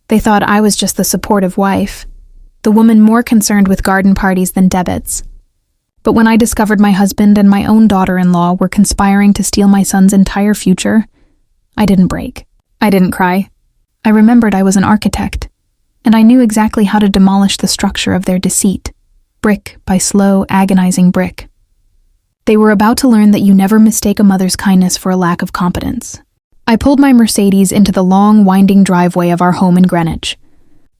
They thought I was just the supportive wife, the woman more concerned with garden parties than debits. But when I discovered my husband and my own daughter-in-law were conspiring to steal my son's entire future, I didn't break. I didn't cry. I remembered I was an architect, and I knew exactly how to demolish the structure of their deceit, brick by slow, agonizing brick. They were about to learn that you never mistake a mother's kindness for a lack of competence. I pulled my Mercedes into the long, winding driveway of our home in Greenwich.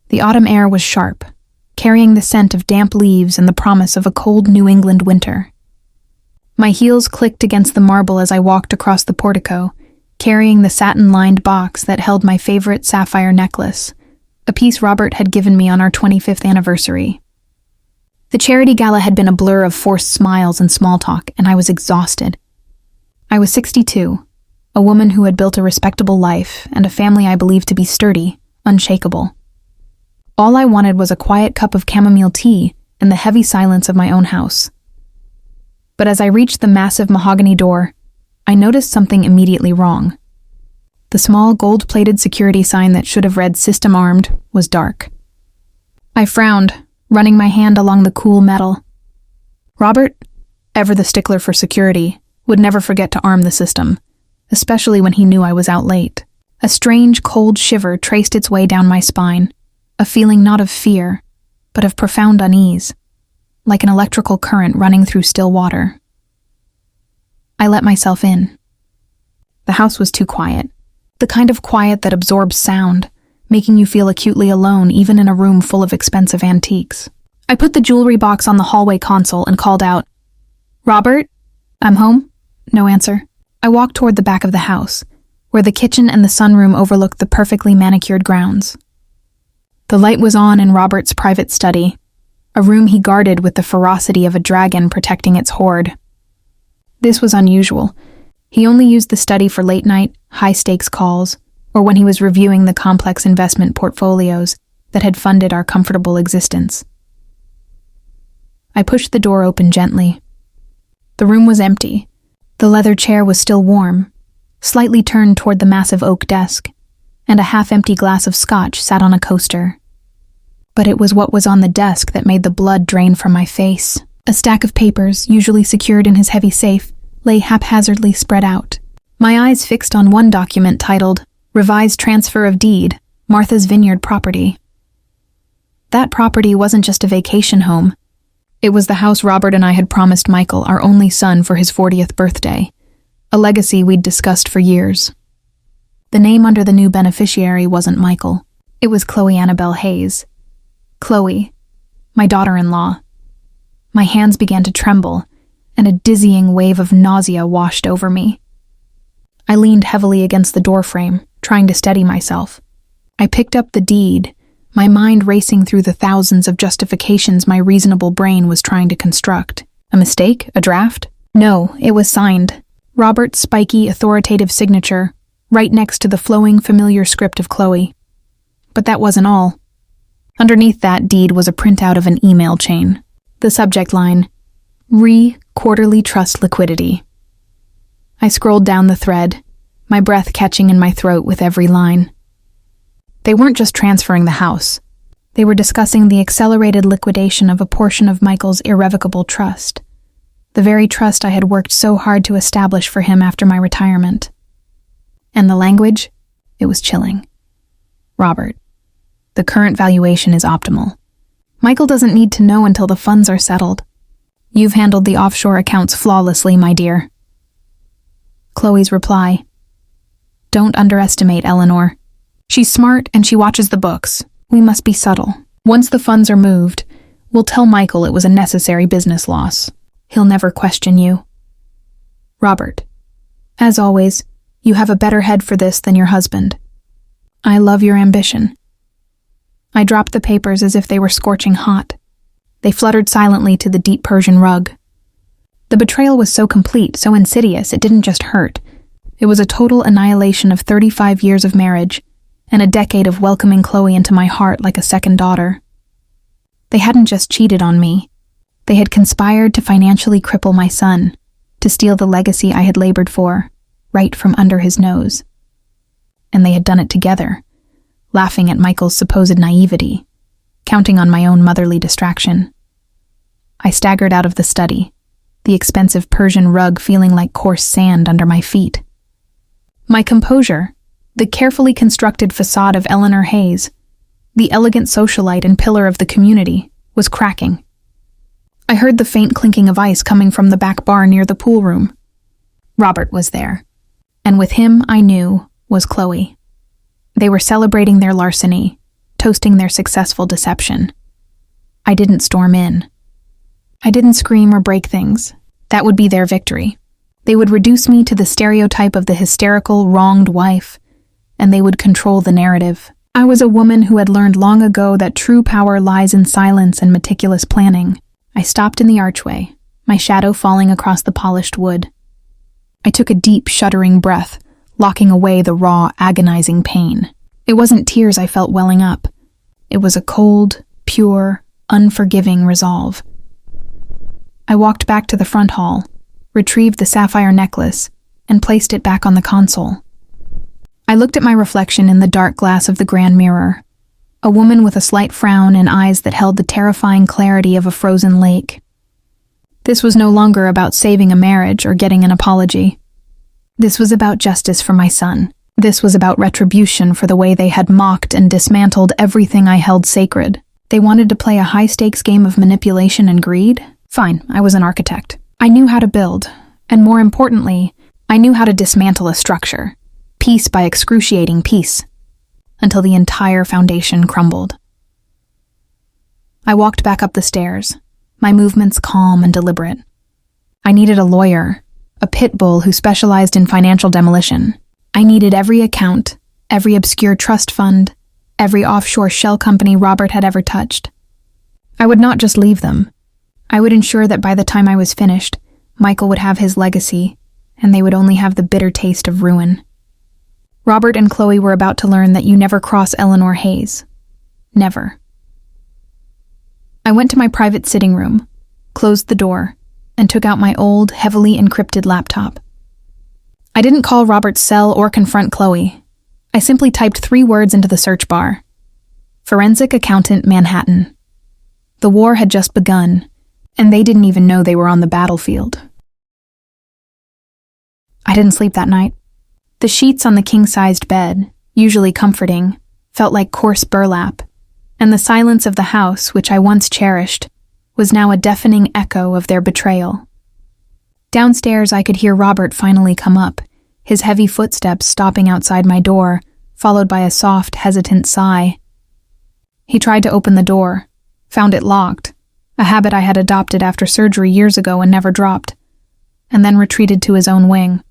The autumn air was sharp, carrying the scent of damp leaves and the promise of a cold New England winter. My heels clicked against the marble as I walked across the portico, carrying the satin-lined box that held my favorite sapphire necklace, a piece Robert had given me on our 25th anniversary. The charity gala had been a blur of forced smiles and small talk, and I was exhausted. I was 62, a woman who had built a respectable life and a family I believed to be sturdy, unshakable. All I wanted was a quiet cup of chamomile tea and the heavy silence of my own house. But as I reached the massive mahogany door, I noticed something immediately wrong. The small gold-plated security sign that should have read "System Armed" was dark. I frowned, running my hand along the cool metal. Robert, ever the stickler for security, would never forget to arm the system, especially when he knew I was out late. A strange, cold shiver traced its way down my spine, a feeling not of fear, but of profound unease, like an electrical current running through still water. I let myself in. The house was too quiet, the kind of quiet that absorbs sound, making you feel acutely alone even in a room full of expensive antiques. I put the jewelry box on the hallway console and called out, "Robert, I'm home?" No answer. I walked toward the back of the house, where the kitchen and the sunroom overlooked the perfectly manicured grounds. The light was on in Robert's private study, a room he guarded with the ferocity of a dragon protecting its hoard. This was unusual. He only used the study for late-night, high-stakes calls, or when he was reviewing the complex investment portfolios that had funded our comfortable existence. I pushed the door open gently. The room was empty. The leather chair was still warm, slightly turned toward the massive oak desk, and a half-empty glass of scotch sat on a coaster. But it was what was on the desk that made the blood drain from my face. A stack of papers, usually secured in his heavy safe, lay haphazardly spread out. My eyes fixed on one document titled, "Revised Transfer of Deed, Martha's Vineyard Property." That property wasn't just a vacation home. It was the house Robert and I had promised Michael, our only son, for his 40th birthday, a legacy we'd discussed for years. The name under the new beneficiary wasn't Michael. It was Chloe Annabelle Hayes. Chloe, my daughter-in-law. My hands began to tremble, and a dizzying wave of nausea washed over me. I leaned heavily against the doorframe, trying to steady myself. I picked up the deed, my mind racing through the thousands of justifications my reasonable brain was trying to construct. A mistake? A draft? No, it was signed. Robert's spiky, authoritative signature, right next to the flowing, familiar script of Chloe. But that wasn't all. Underneath that deed was a printout of an email chain. The subject line, "Quarterly trust liquidity." I scrolled down the thread, my breath catching in my throat with every line. They weren't just transferring the house. They were discussing the accelerated liquidation of a portion of Michael's irrevocable trust, the very trust I had worked so hard to establish for him after my retirement. And the language? It was chilling. "Robert, the current valuation is optimal. Michael doesn't need to know until the funds are settled. You've handled the offshore accounts flawlessly, my dear." Chloe's reply, "Don't underestimate Eleanor. She's smart and she watches the books. We must be subtle. Once the funds are moved, we'll tell Michael it was a necessary business loss. He'll never question you. Robert, as always, you have a better head for this than your husband. I love your ambition." I dropped the papers as if they were scorching hot. They fluttered silently to the deep Persian rug. The betrayal was so complete, so insidious, it didn't just hurt. It was a total annihilation of 35 years of marriage, and a decade of welcoming Chloe into my heart like a second daughter. They hadn't just cheated on me. They had conspired to financially cripple my son, to steal the legacy I had labored for, right from under his nose. And they had done it together, laughing at Michael's supposed naivety, counting on my own motherly distraction. I staggered out of the study, the expensive Persian rug feeling like coarse sand under my feet. My composure, the carefully constructed facade of Eleanor Hayes, the elegant socialite and pillar of the community, was cracking. I heard the faint clinking of ice coming from the back bar near the pool room. Robert was there, and with him, I knew, was Chloe. They were celebrating their larceny, toasting their successful deception. I didn't storm in. I didn't scream or break things. That would be their victory. They would reduce me to the stereotype of the hysterical, wronged wife, and they would control the narrative. I was a woman who had learned long ago that true power lies in silence and meticulous planning. I stopped in the archway, my shadow falling across the polished wood. I took a deep, shuddering breath, locking away the raw, agonizing pain. It wasn't tears I felt welling up. It was a cold, pure, unforgiving resolve. I walked back to the front hall, retrieved the sapphire necklace, and placed it back on the console. I looked at my reflection in the dark glass of the grand mirror, a woman with a slight frown and eyes that held the terrifying clarity of a frozen lake. This was no longer about saving a marriage or getting an apology. This was about justice for my son. This was about retribution for the way they had mocked and dismantled everything I held sacred. They wanted to play a high-stakes game of manipulation and greed? Fine, I was an architect. I knew how to build, and more importantly, I knew how to dismantle a structure, piece by excruciating piece, until the entire foundation crumbled. I walked back up the stairs, my movements calm and deliberate. I needed a lawyer, a pit bull who specialized in financial demolition. I needed every account, every obscure trust fund, every offshore shell company Robert had ever touched. I would not just leave them. I would ensure that by the time I was finished, Michael would have his legacy, and they would only have the bitter taste of ruin. Robert and Chloe were about to learn that you never cross Eleanor Hayes. Never. I went to my private sitting room, closed the door, and took out my old, heavily encrypted laptop. I didn't call Robert's cell or confront Chloe. I simply typed 3 words into the search bar. Forensic Accountant Manhattan. The war had just begun, and they didn't even know they were on the battlefield. I didn't sleep that night. The sheets on the king-sized bed, usually comforting, felt like coarse burlap, and the silence of the house, which I once cherished, was now a deafening echo of their betrayal. Downstairs, I could hear Robert finally come up, his heavy footsteps stopping outside my door, followed by a soft, hesitant sigh. He tried to open the door, found it locked, a habit I had adopted after surgery years ago and never dropped, and then retreated to his own wing.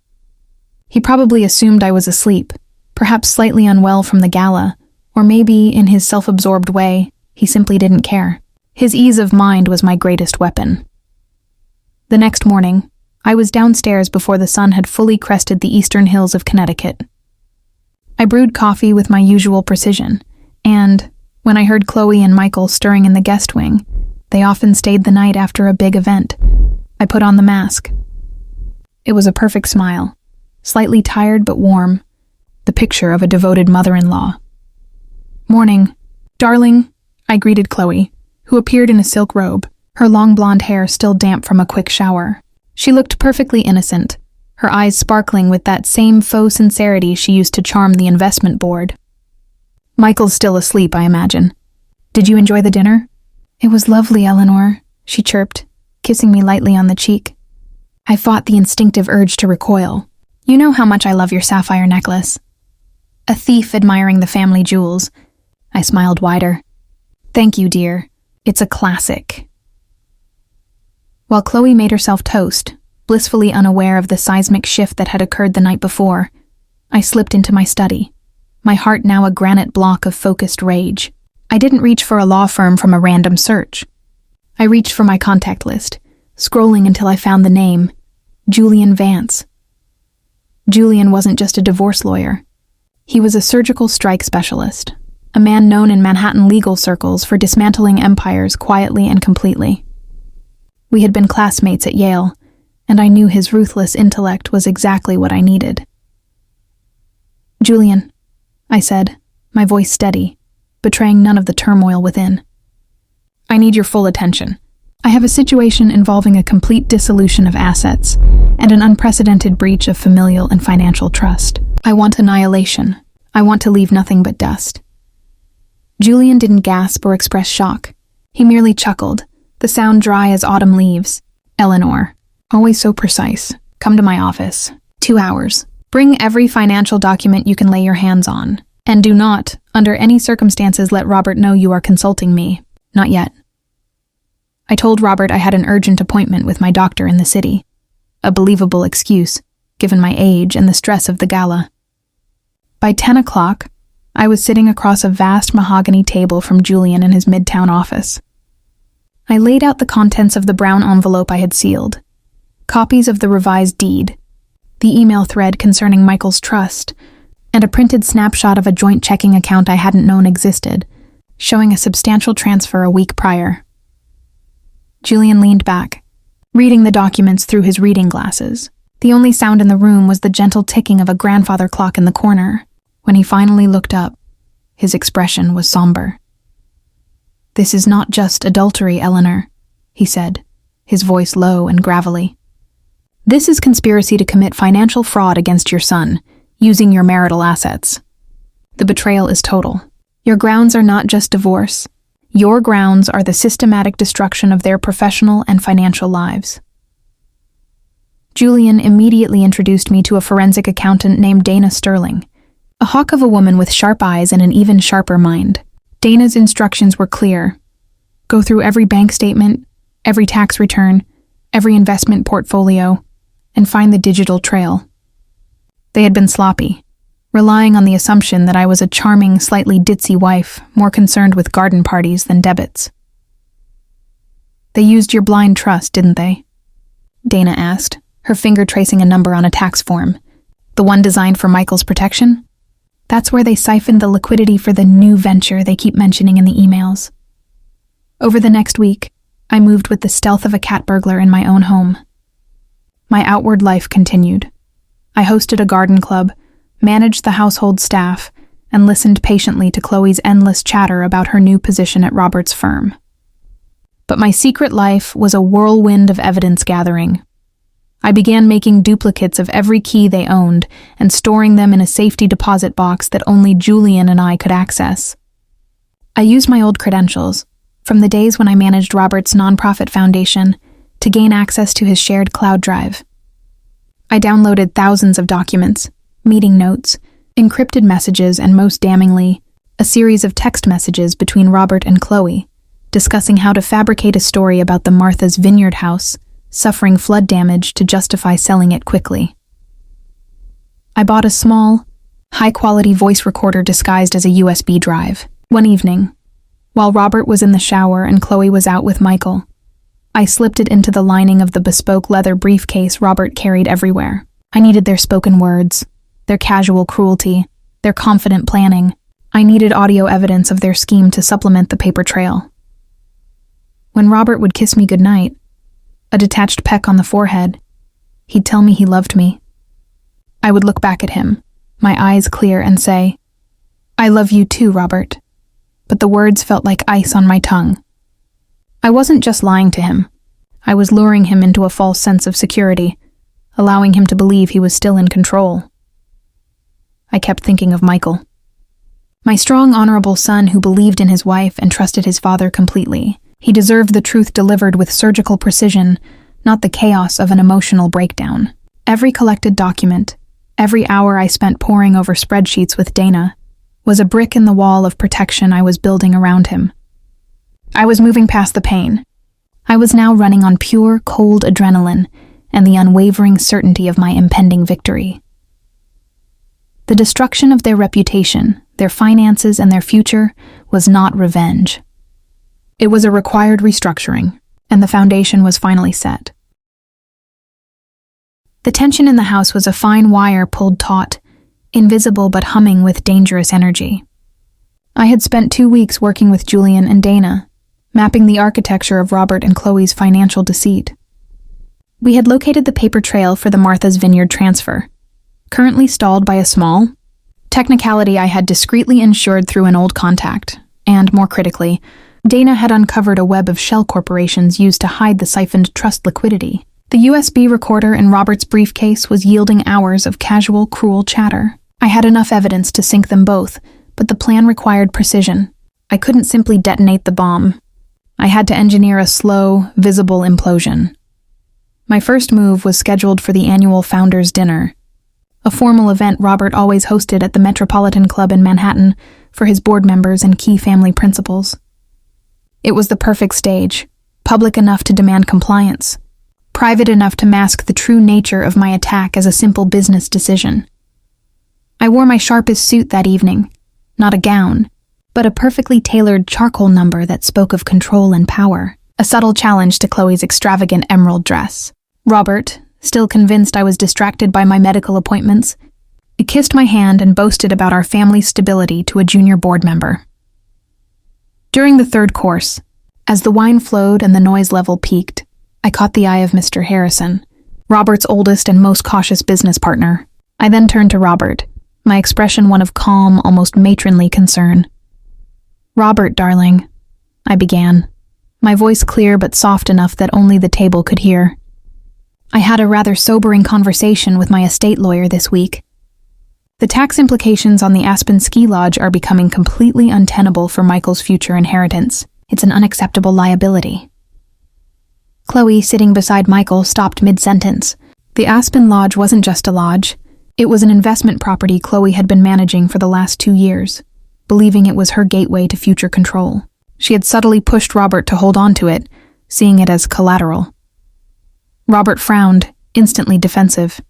He probably assumed I was asleep, perhaps slightly unwell from the gala, or maybe, in his self-absorbed way, he simply didn't care. His ease of mind was my greatest weapon. The next morning, I was downstairs before the sun had fully crested the eastern hills of Connecticut. I brewed coffee with my usual precision, and, when I heard Chloe and Michael stirring in the guest wing, they often stayed the night after a big event, I put on the mask. It was a perfect smile, slightly tired but warm, the picture of a devoted mother-in-law. "Morning, darling," I greeted Chloe, who appeared in a silk robe, her long blonde hair still damp from a quick shower. She looked perfectly innocent, her eyes sparkling with that same faux sincerity she used to charm the investment board. "Michael's still asleep, I imagine. Did you enjoy the dinner?" "It was lovely, Eleanor," she chirped, kissing me lightly on the cheek. I fought the instinctive urge to recoil. "You know how much I love your sapphire necklace." A thief admiring the family jewels. I smiled wider. "Thank you, dear. It's a classic." While Chloe made herself toast, blissfully unaware of the seismic shift that had occurred the night before, I slipped into my study, my heart now a granite block of focused rage. I didn't reach for a law firm from a random search. I reached for my contact list, scrolling until I found the name, Julian Vance. Julian wasn't just a divorce lawyer. He was a surgical strike specialist, a man known in Manhattan legal circles for dismantling empires quietly and completely. We had been classmates at Yale, and I knew his ruthless intellect was exactly what I needed. "Julian," I said, my voice steady, betraying none of the turmoil within. I need your full attention. I have a situation involving a complete dissolution of assets and an unprecedented breach of familial and financial trust. I want annihilation. I want to leave nothing but dust. Julian didn't gasp or express shock. He merely chuckled, the sound dry as autumn leaves. Eleanor, always so precise. Come to my office. 2 hours. Bring every financial document you can lay your hands on. And do not, under any circumstances, let Robert know you are consulting me. Not yet. I told Robert I had an urgent appointment with my doctor in the city. A believable excuse, given my age and the stress of the gala. By 10 o'clock, I was sitting across a vast mahogany table from Julian in his midtown office. I laid out the contents of the brown envelope I had sealed. Copies of the revised deed, the email thread concerning Michael's trust, and a printed snapshot of a joint checking account I hadn't known existed, showing a substantial transfer a week prior. Julian leaned back, reading the documents through his reading glasses. The only sound in the room was the gentle ticking of a grandfather clock in the corner. When he finally looked up, his expression was somber. "This is not just adultery, Eleanor," he said, his voice low and gravelly. "This is conspiracy to commit financial fraud against your son, using your marital assets. The betrayal is total. Your grounds are not just divorce. Your grounds are the systematic destruction of their professional and financial lives." Julian immediately introduced me to a forensic accountant named Dana Sterling, a hawk of a woman with sharp eyes and an even sharper mind. Dana's instructions were clear. Go through every bank statement, every tax return, every investment portfolio, and find the digital trail. They had been sloppy, relying on the assumption that I was a charming, slightly ditzy wife, more concerned with garden parties than debits. "They used your blind trust, didn't they?" Dana asked, her finger tracing a number on a tax form. "The one designed for Michael's protection? That's where they siphoned the liquidity for the new venture they keep mentioning in the emails." Over the next week, I moved with the stealth of a cat burglar in my own home. My outward life continued. I hosted a garden club, managed the household staff, and listened patiently to Chloe's endless chatter about her new position at Robert's firm. But my secret life was a whirlwind of evidence gathering. I began making duplicates of every key they owned and storing them in a safety deposit box that only Julian and I could access. I used my old credentials, from the days when I managed Robert's nonprofit foundation, to gain access to his shared cloud drive. I downloaded thousands of documents, meeting notes, encrypted messages, and most damningly, a series of text messages between Robert and Chloe, discussing how to fabricate a story about the Martha's Vineyard house suffering flood damage to justify selling it quickly. I bought a small, high-quality voice recorder disguised as a USB drive. One evening, while Robert was in the shower and Chloe was out with Michael, I slipped it into the lining of the bespoke leather briefcase Robert carried everywhere. I needed their spoken words, their casual cruelty, their confident planning. I needed audio evidence of their scheme to supplement the paper trail. When Robert would kiss me goodnight, a detached peck on the forehead, he'd tell me he loved me. I would look back at him, my eyes clear, and say, "I love you too, Robert." But the words felt like ice on my tongue. I wasn't just lying to him. I was luring him into a false sense of security, allowing him to believe he was still in control. I kept thinking of Michael. My strong, honorable son who believed in his wife and trusted his father completely. He deserved the truth delivered with surgical precision, not the chaos of an emotional breakdown. Every collected document, every hour I spent poring over spreadsheets with Dana, was a brick in the wall of protection I was building around him. I was moving past the pain. I was now running on pure, cold adrenaline and the unwavering certainty of my impending victory. The destruction of their reputation, their finances, and their future was not revenge. It was a required restructuring, and the foundation was finally set. The tension in the house was a fine wire pulled taut, invisible but humming with dangerous energy. I had spent 2 weeks working with Julian and Dana, mapping the architecture of Robert and Chloe's financial deceit. We had located the paper trail for the Martha's Vineyard transfer, currently stalled by a small, Technicality I had discreetly insured through an old contact, and, more critically, Dana had uncovered a web of shell corporations used to hide the siphoned trust liquidity. The USB recorder in Robert's briefcase was yielding hours of casual, cruel chatter. I had enough evidence to sink them both, but the plan required precision. I couldn't simply detonate the bomb. I had to engineer a slow, visible implosion. My first move was scheduled for the annual Founders' Dinner, a formal event Robert always hosted at the Metropolitan Club in Manhattan for his board members and key family principals. It was the perfect stage, public enough to demand compliance, private enough to mask the true nature of my attack as a simple business decision. I wore my sharpest suit that evening, not a gown, but a perfectly tailored charcoal number that spoke of control and power, a subtle challenge to Chloe's extravagant emerald dress. Robert, still convinced I was distracted by my medical appointments, kissed my hand and boasted about our family's stability to a junior board member. During the third course, as the wine flowed and the noise level peaked, I caught the eye of Mr. Harrison, Robert's oldest and most cautious business partner. I then turned to Robert, my expression one of calm, almost matronly concern. "Robert, darling," I began, my voice clear but soft enough that only the table could hear. "I had a rather sobering conversation with my estate lawyer this week. The tax implications on the Aspen Ski Lodge are becoming completely untenable for Michael's future inheritance. It's an unacceptable liability." Chloe, sitting beside Michael, stopped mid-sentence. The Aspen Lodge wasn't just a lodge. It was an investment property Chloe had been managing for the last 2 years, believing it was her gateway to future control. She had subtly pushed Robert to hold on to it, seeing it as collateral. Robert frowned, instantly defensive.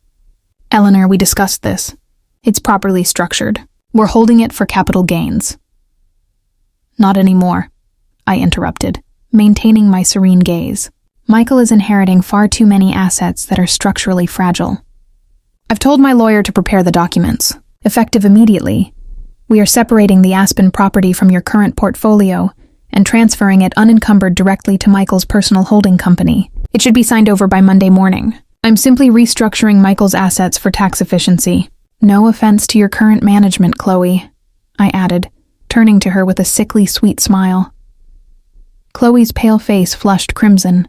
"Eleanor, we discussed this. It's properly structured. We're holding it for capital gains." "Not anymore," I interrupted, maintaining my serene gaze. "Michael is inheriting far too many assets that are structurally fragile. I've told my lawyer to prepare the documents, effective immediately. We are separating the Aspen property from your current portfolio and transferring it unencumbered directly to Michael's personal holding company. It should be signed over by Monday morning. I'm simply restructuring Michael's assets for tax efficiency. No offense to your current management, Chloe," I added, turning to her with a sickly sweet smile. Chloe's pale face flushed crimson.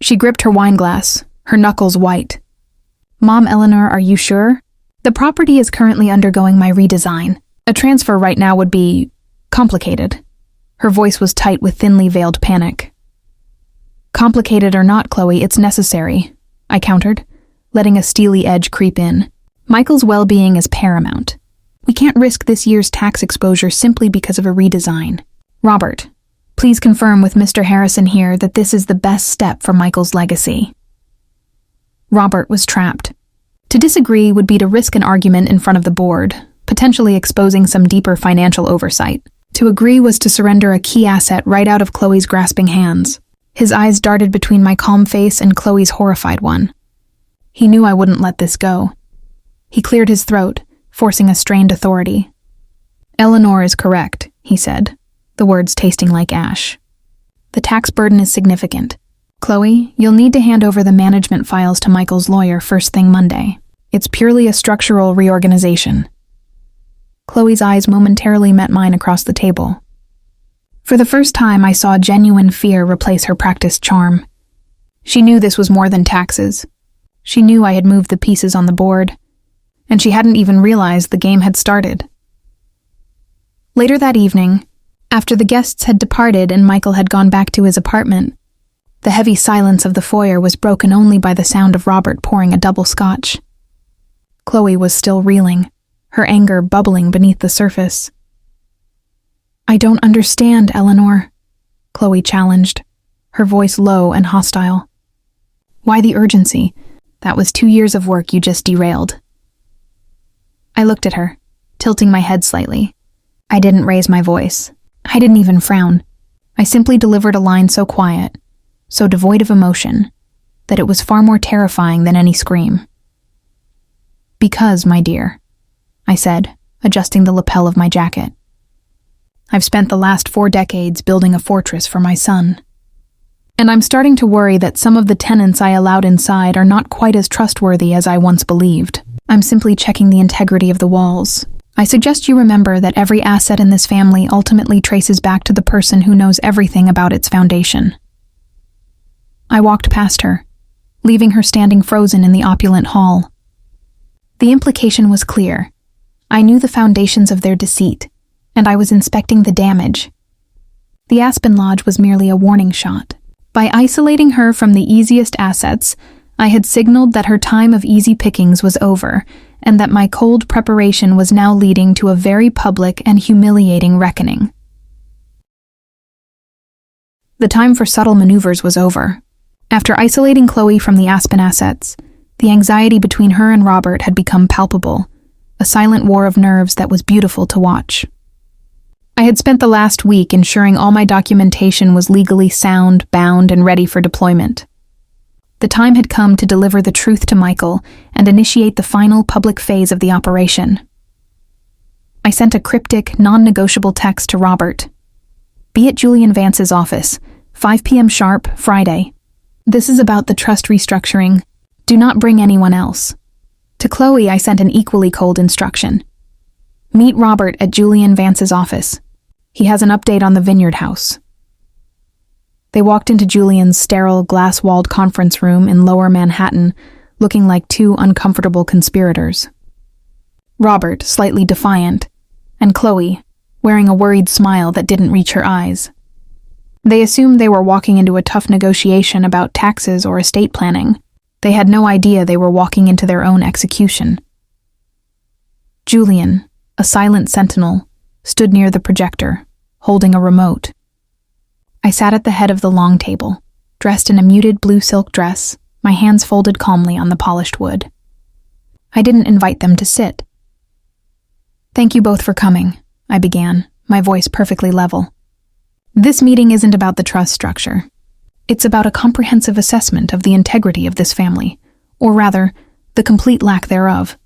She gripped her wineglass, her knuckles white. "Mom, Eleanor, are you sure? The property is currently undergoing my redesign. A transfer right now would be complicated." Her voice was tight with thinly veiled panic. "Complicated or not, Chloe, it's necessary," I countered, letting a steely edge creep in. "Michael's well-being is paramount. We can't risk this year's tax exposure simply because of a redesign. Robert, please confirm with Mr. Harrison here that this is the best step for Michael's legacy." Robert was trapped. To disagree would be to risk an argument in front of the board, potentially exposing some deeper financial oversight. To agree was to surrender a key asset right out of Chloe's grasping hands. His eyes darted between my calm face and Chloe's horrified one. He knew I wouldn't let this go. He cleared his throat, forcing a strained authority. "Eleanor is correct," he said, the words tasting like ash. "The tax burden is significant. Chloe, you'll need to hand over the management files to Michael's lawyer first thing Monday. It's purely a structural reorganization." Chloe's eyes momentarily met mine across the table. For the first time, I saw genuine fear replace her practiced charm. She knew this was more than taxes. She knew I had moved the pieces on the board, and she hadn't even realized the game had started. Later that evening, after the guests had departed and Michael had gone back to his apartment, the heavy silence of the foyer was broken only by the sound of Robert pouring a double scotch. Chloe was still reeling, her anger bubbling beneath the surface. "I don't understand, Eleanor," Chloe challenged, her voice low and hostile. "Why the urgency? That was 2 years of work you just derailed." I looked at her, tilting my head slightly. I didn't raise my voice. I didn't even frown. I simply delivered a line so quiet, so devoid of emotion, that it was far more terrifying than any scream. "Because, my dear," I said, adjusting the lapel of my jacket. "I've spent the last 4 decades building a fortress for my son. And I'm starting to worry that some of the tenants I allowed inside are not quite as trustworthy as I once believed. I'm simply checking the integrity of the walls. I suggest you remember that every asset in this family ultimately traces back to the person who knows everything about its foundation. I walked past her, leaving her standing frozen in the opulent hall. The implication was clear. I knew the foundations of their deceit, and I was inspecting the damage. The Aspen Lodge was merely a warning shot. By isolating her from the easiest assets, I had signaled that her time of easy pickings was over, and that my cold preparation was now leading to a very public and humiliating reckoning. The time for subtle maneuvers was over. After isolating Chloe from the Aspen assets, the anxiety between her and Robert had become palpable, a silent war of nerves that was beautiful to watch. I had spent the last week ensuring all my documentation was legally sound, bound, and ready for deployment. The time had come to deliver the truth to Michael and initiate the final public phase of the operation. I sent a cryptic, non-negotiable text to Robert. Be at Julian Vance's office, 5 p.m. sharp, Friday. This is about the trust restructuring. Do not bring anyone else. To Chloe, I sent an equally cold instruction. Meet Robert at Julian Vance's office. He has an update on the Vineyard House. They walked into Julian's sterile, glass-walled conference room in Lower Manhattan, looking like two uncomfortable conspirators. Robert, slightly defiant, and Chloe, wearing a worried smile that didn't reach her eyes. They assumed they were walking into a tough negotiation about taxes or estate planning. They had no idea they were walking into their own execution. Julian, a silent sentinel, stood near the projector, holding a remote. I sat at the head of the long table, dressed in a muted blue silk dress, my hands folded calmly on the polished wood. I didn't invite them to sit. Thank you both for coming, I began, my voice perfectly level. This meeting isn't about the trust structure. It's about a comprehensive assessment of the integrity of this family, or rather, the complete lack thereof.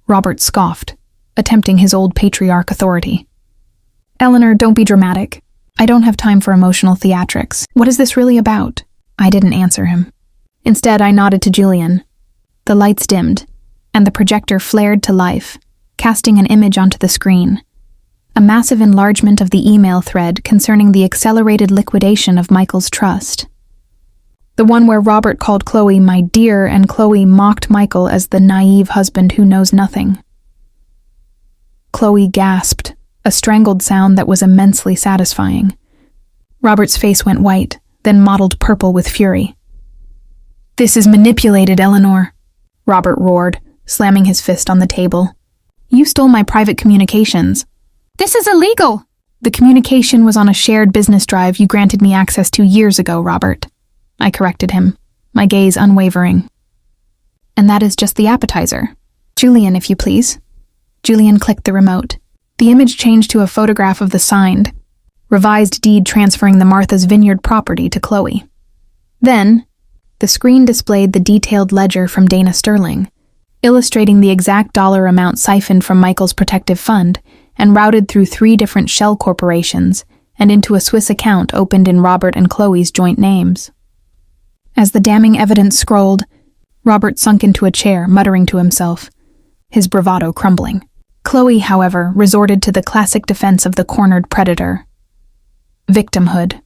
Robert scoffed, attempting his old patriarch authority. Eleanor, don't be dramatic. I don't have time for emotional theatrics. What is this really about? I didn't answer him. Instead, I nodded to Julian. The lights dimmed, and the projector flared to life, casting an image onto the screen. A massive enlargement of the email thread concerning the accelerated liquidation of Michael's trust. The one where Robert called Chloe my dear and Chloe mocked Michael as the naive husband who knows nothing. Chloe gasped, a strangled sound that was immensely satisfying. Robert's face went white, then mottled purple with fury. This is manipulated, Eleanor, Robert roared, slamming his fist on the table. You stole my private communications. This is illegal! The communication was on a shared business drive you granted me access to years ago, Robert. I corrected him, my gaze unwavering. And that is just the appetizer. Julian, if you please. Julian clicked the remote. The image changed to a photograph of the signed, revised deed transferring the Martha's Vineyard property to Chloe. Then, the screen displayed the detailed ledger from Dana Sterling, illustrating the exact dollar amount siphoned from Michael's protective fund and routed through 3 different shell corporations and into a Swiss account opened in Robert and Chloe's joint names. As the damning evidence scrolled, Robert sunk into a chair, muttering to himself, his bravado crumbling. Chloe, however, resorted to the classic defense of the cornered predator. Victimhood.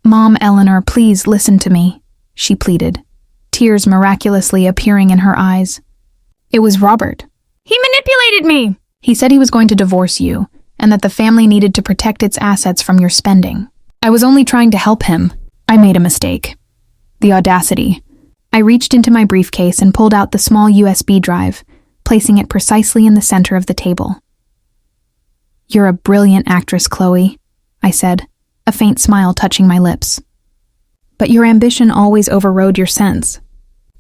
Mom, Eleanor, please listen to me, she pleaded, tears miraculously appearing in her eyes. It was Robert. He manipulated me! He said he was going to divorce you, and that the family needed to protect its assets from your spending. I was only trying to help him. I made a mistake. The audacity. I reached into my briefcase and pulled out the small USB drive, placing it precisely in the center of the table. You're a brilliant actress, Chloe, I said, a faint smile touching my lips. But your ambition always overrode your sense.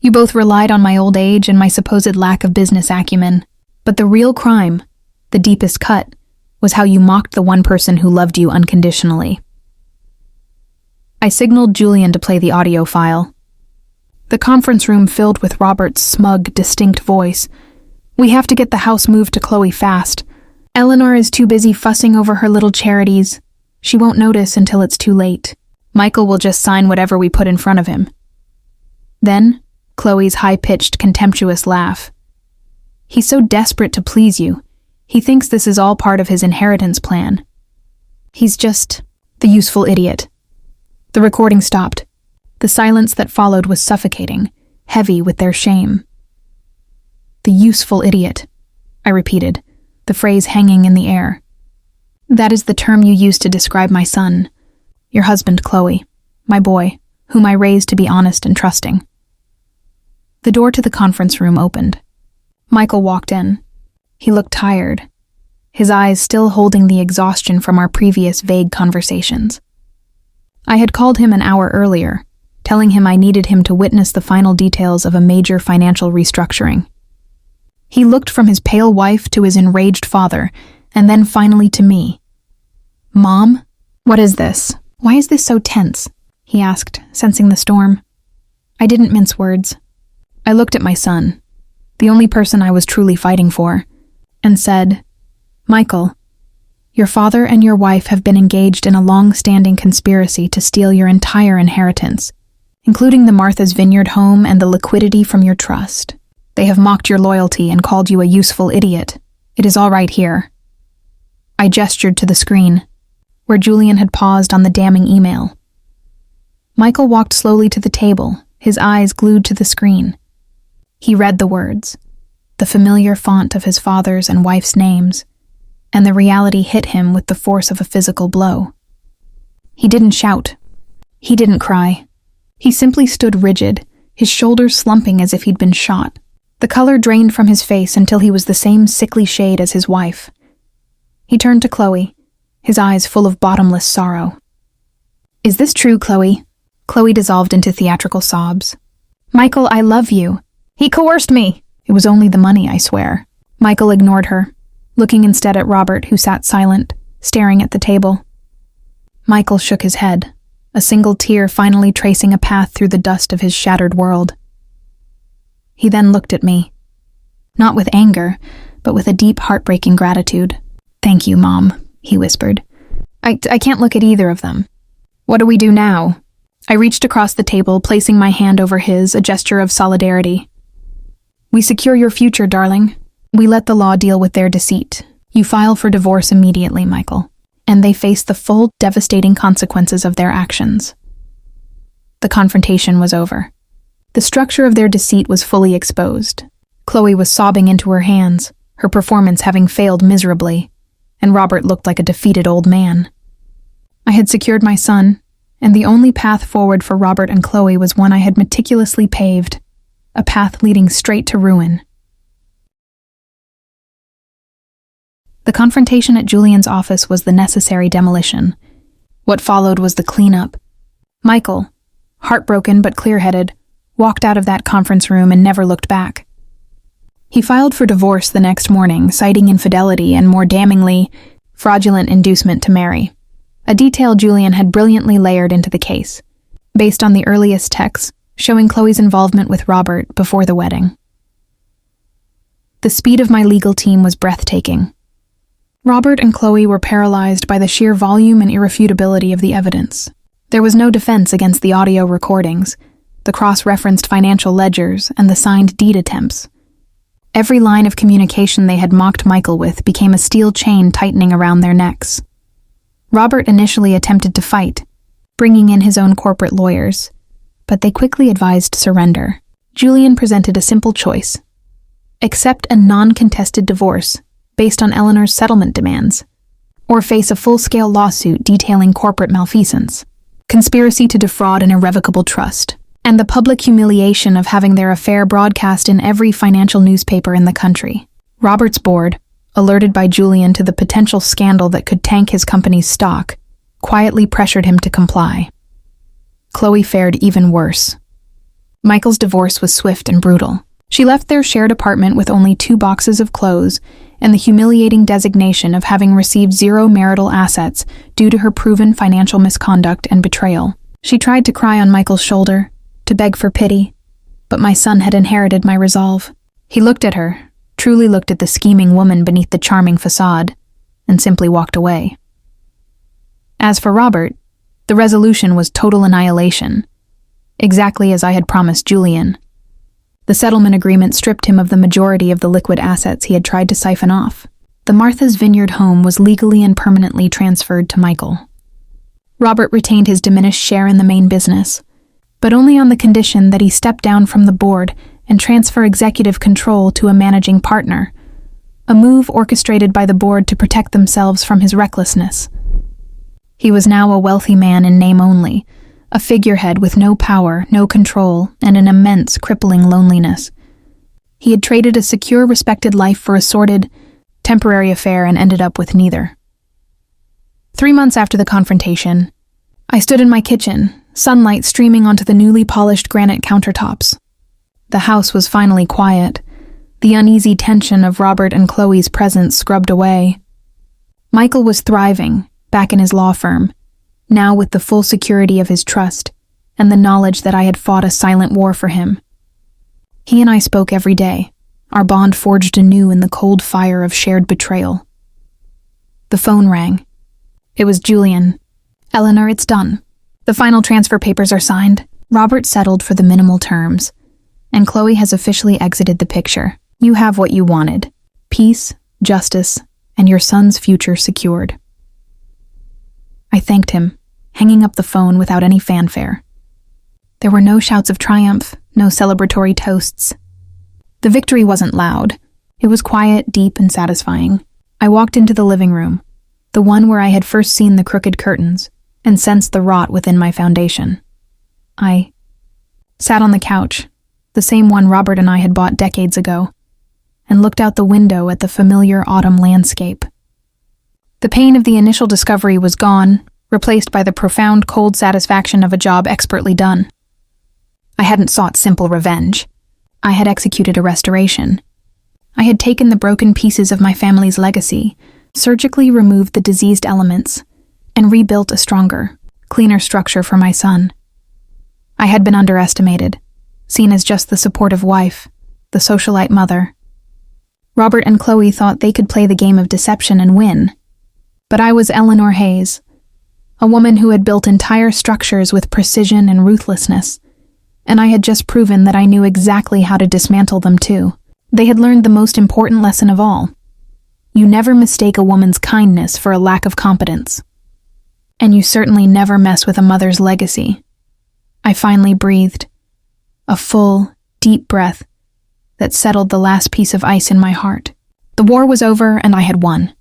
You both relied on my old age and my supposed lack of business acumen. But the real crime, the deepest cut, was how you mocked the one person who loved you unconditionally. I signaled Julian to play the audio file. The conference room filled with Robert's smug, distinct voice. We have to get the house moved to Chloe fast. Eleanor is too busy fussing over her little charities. She won't notice until it's too late. Michael will just sign whatever we put in front of him. Then, Chloe's high-pitched, contemptuous laugh. He's so desperate to please you. He thinks this is all part of his inheritance plan. He's just the useful idiot." The recording stopped. The silence that followed was suffocating, heavy with their shame. "The useful idiot," I repeated, the phrase hanging in the air. "That is the term you use to describe my son, your husband, Chloe, my boy, whom I raised to be honest and trusting." The door to the conference room opened. Michael walked in. He looked tired, his eyes still holding the exhaustion from our previous vague conversations. I had called him an hour earlier, telling him I needed him to witness the final details of a major financial restructuring. He looked from his pale wife to his enraged father, and then finally to me. "Mom, what is this? Why is this so tense?" he asked, sensing the storm. I didn't mince words. I looked at my son, the only person I was truly fighting for, and said, "Michael, your father and your wife have been engaged in a long-standing conspiracy to steal your entire inheritance, including the Martha's Vineyard home and the liquidity from your trust. They have mocked your loyalty and called you a useful idiot. It is all right here." I gestured to the screen, where Julian had paused on the damning email. Michael walked slowly to the table, his eyes glued to the screen. He read the words, the familiar font of his father's and wife's names, and the reality hit him with the force of a physical blow. He didn't shout. He didn't cry. He simply stood rigid, his shoulders slumping as if he'd been shot. The color drained from his face until he was the same sickly shade as his wife. He turned to Chloe, his eyes full of bottomless sorrow. "Is this true, Chloe?" Chloe dissolved into theatrical sobs. "Michael, I love you. He coerced me." "It was only the money, I swear." Michael ignored her, looking instead at Robert, who sat silent, staring at the table. Michael shook his head, a single tear finally tracing a path through the dust of his shattered world. He then looked at me, not with anger, but with a deep, heartbreaking gratitude. "Thank you, Mom," he whispered. I can't look at either of them. "What do we do now?" I reached across the table, placing my hand over his, a gesture of solidarity. "We secure your future, darling. We let the law deal with their deceit. You file for divorce immediately, Michael, and they face the full, devastating consequences of their actions." The confrontation was over. The structure of their deceit was fully exposed. Chloe was sobbing into her hands, her performance having failed miserably, and Robert looked like a defeated old man. I had secured my son, and the only path forward for Robert and Chloe was one I had meticulously paved, a path leading straight to ruin. The confrontation at Julian's office was the necessary demolition. What followed was the cleanup. Michael, heartbroken but clear-headed, walked out of that conference room and never looked back. He filed for divorce the next morning, citing infidelity and, more damningly, fraudulent inducement to marry, a detail Julian had brilliantly layered into the case, based on the earliest texts showing Chloe's involvement with Robert before the wedding. The speed of my legal team was breathtaking. Robert and Chloe were paralyzed by the sheer volume and irrefutability of the evidence. There was no defense against the audio recordings, the cross-referenced financial ledgers, and the signed deed attempts. Every line of communication they had mocked Michael with became a steel chain tightening around their necks. Robert initially attempted to fight, bringing in his own corporate lawyers, but they quickly advised surrender. Julian presented a simple choice: accept a non-contested divorce based on Eleanor's settlement demands, or face a full-scale lawsuit detailing corporate malfeasance, conspiracy to defraud an irrevocable trust, and the public humiliation of having their affair broadcast in every financial newspaper in the country. Robert's board, alerted by Julian to the potential scandal that could tank his company's stock, quietly pressured him to comply. Chloe fared even worse. Michael's divorce was swift and brutal. She left their shared apartment with only 2 boxes of clothes and the humiliating designation of having received 0 marital assets due to her proven financial misconduct and betrayal. She tried to cry on Michael's shoulder, to beg for pity, but my son had inherited my resolve. He looked at her, truly looked at the scheming woman beneath the charming facade, and simply walked away. As for Robert, the resolution was total annihilation, exactly as I had promised Julian. The settlement agreement stripped him of the majority of the liquid assets he had tried to siphon off. The Martha's Vineyard home was legally and permanently transferred to Michael. Robert retained his diminished share in the main business, but only on the condition that he step down from the board and transfer executive control to a managing partner, a move orchestrated by the board to protect themselves from his recklessness. He was now a wealthy man in name only, a figurehead with no power, no control, and an immense, crippling loneliness. He had traded a secure, respected life for a sordid, temporary affair and ended up with neither. 3 months after the confrontation, I stood in my kitchen, sunlight streaming onto the newly polished granite countertops. The house was finally quiet, the uneasy tension of Robert and Chloe's presence scrubbed away. Michael was thriving, back in his law firm, now with the full security of his trust and the knowledge that I had fought a silent war for him. He and I spoke every day, our bond forged anew in the cold fire of shared betrayal. The phone rang. It was Julian. "Eleanor, it's done. The final transfer papers are signed. Robert settled for the minimal terms, and Chloe has officially exited the picture. You have what you wanted: peace, justice, and your son's future secured." I thanked him, hanging up the phone without any fanfare. There were no shouts of triumph, no celebratory toasts. The victory wasn't loud. It was quiet, deep, and satisfying. I walked into the living room, the one where I had first seen the crooked curtains, and sensed the rot within my foundation. I sat on the couch, the same one Robert and I had bought decades ago, and looked out the window at the familiar autumn landscape. The pain of the initial discovery was gone, replaced by the profound cold satisfaction of a job expertly done. I hadn't sought simple revenge. I had executed a restoration. I had taken the broken pieces of my family's legacy, surgically removed the diseased elements, and rebuilt a stronger, cleaner structure for my son. I had been underestimated, seen as just the supportive wife, the socialite mother. Robert and Chloe thought they could play the game of deception and win. But I was Eleanor Hayes, a woman who had built entire structures with precision and ruthlessness, and I had just proven that I knew exactly how to dismantle them too. They had learned the most important lesson of all. You never mistake a woman's kindness for a lack of competence. And you certainly never mess with a mother's legacy. I finally breathed, a full, deep breath that settled the last piece of ice in my heart. The war was over and I had won.